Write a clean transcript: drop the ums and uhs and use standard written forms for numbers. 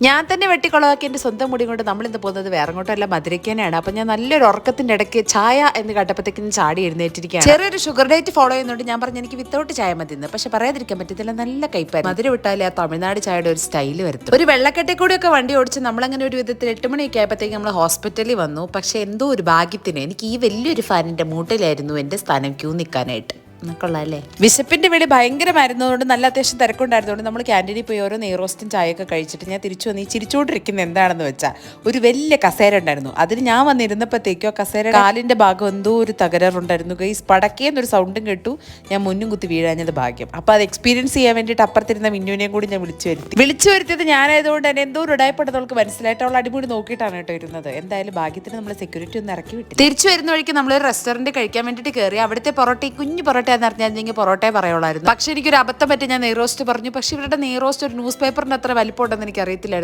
ഞാൻ തന്നെ വെട്ടിക്കുളവാക്കി എൻ്റെ സ്വന്തം മുടി കൊണ്ട് നമ്മളിന്ന് പോകുന്നത് വേറെ അങ്ങോട്ടല്ല മധുരയ്ക്കാനാണ്. അപ്പം ഞാൻ നല്ലൊരു ഉറക്കത്തിൻ്റെ ഇടയ്ക്ക് ചായ എന്ന് കേട്ടപ്പോഴത്തേക്കും ചാടി എഴുന്നേറ്റിരിക്കുകയാണ്. ചെറിയൊരു ഷുഗർ ഡേറ്റ് ഫോളോ ചെയ്യുന്നുണ്ട്. ഞാൻ പറഞ്ഞു എനിക്ക് വിത്തൗട്ട് ചായ മതി എന്ന്. പക്ഷെ പറയാതിരിക്കാൻ പറ്റത്തില്ല, നല്ല കയ്പായിരുന്നു. മധുരം വിട്ടാലേ ആ തമിഴ്നാട് ചായയുടെ ഒരു സ്റ്റൈല് വരുത്തും. ഒരു വെള്ളക്കെട്ടിൽ കൂടിയൊക്കെ വണ്ടി ഓടിച്ച് നമ്മളങ്ങനെ ഒരു വിധത്തിൽ 8 മണിയൊക്കെ ആയപ്പോഴത്തേക്ക് നമ്മൾ ഹോസ്പിറ്റലിൽ വന്നു. പക്ഷെ എന്തോ ഒരു ഭാഗ്യത്തിന് എനിക്ക് ഈ വലിയൊരു ഫാനിൻ്റെ മൂട്ടിലായിരുന്നു എൻ്റെ സ്ഥാനം ക്യൂ നിൽക്കാനായിട്ട്. കൊള്ളാല്ലേ. വിശപ്പിന്റെ വേളി ഭയങ്കരമായിരുന്നതുകൊണ്ട് നല്ല അത്യാവശ്യം തിരക്കുണ്ടായിരുന്നതുകൊണ്ട് നമ്മൾ ക്യാൻറ്റീനിൽ പോയി ഓരോ നെയ്റോസ്റ്റും ചായയൊക്കെ കഴിച്ചിട്ട് ഞാൻ തിരിച്ചു വന്ന് ഈ ചിരിച്ചുകൊണ്ടിരിക്കുന്ന എന്താണെന്ന് വെച്ചാൽ ഒരു വലിയ കസേര ഉണ്ടായിരുന്നു. അതിന് ഞാൻ വന്നിരുന്നപ്പോഴത്തേക്കോ കസേര കാലിന്റെ ഭാഗം എന്തോ ഒരു തകരാറുണ്ടായിരുന്നു. ഗൈസ് പടക്കേന്നൊരു സൗണ്ടും കേട്ടു. ഞാൻ മുന്നും കുത്തി വീഴാഞ്ഞത് ഭാഗ്യം. അപ്പോൾ അത് എക്സ്പീരിയൻസ് ചെയ്യാൻ വേണ്ടിയിട്ട് അപ്പുറത്തിരുന്ന മിന്നുവിനെയും കൂടി ഞാൻ വിളിച്ചു വരുത്തിയത് ഞാനായതുകൊണ്ട് തന്നെ എന്തോ ഒരു ഇടയപ്പെട്ടത് അവൾക്ക് മനസ്സിലായിട്ട് അവൾ അടിപൊളി നോക്കിയിട്ടാണ് കേട്ടോ ഇരുന്നത്. എന്തായാലും ഭാഗ്യത്തിന് നമ്മൾ സെക്യൂരിറ്റി ഒന്ന് ഇറക്കി വിട്ടു. തിരിച്ചു വരുന്ന വഴിക്ക് നമ്മളൊരു റെസ്റ്റോറൻറ്റ് കഴിക്കാൻ വേണ്ടിയിട്ട് കയറി. അവിടുത്തെ പൊറോട്ട കുഞ്ഞു പൊറോട്ട എന്ന് പറഞ്ഞാൽ പൊറോട്ടയെ പറയുള്ളായിരുന്നു. പക്ഷെ എനിക്കൊരു അബദ്ധം പറ്റി ഞാൻ നെയ്റോസ്റ്റ് പറഞ്ഞു. പക്ഷെ ഇവരുടെ നെയ്റോസ്റ്റ് ഒരു ന്യൂസ് പേപ്പറിന്റെ അത്ര വലിപ്പമുണ്ടെന്ന് എനിക്ക് അറിയത്തില്ലായിരുന്നു.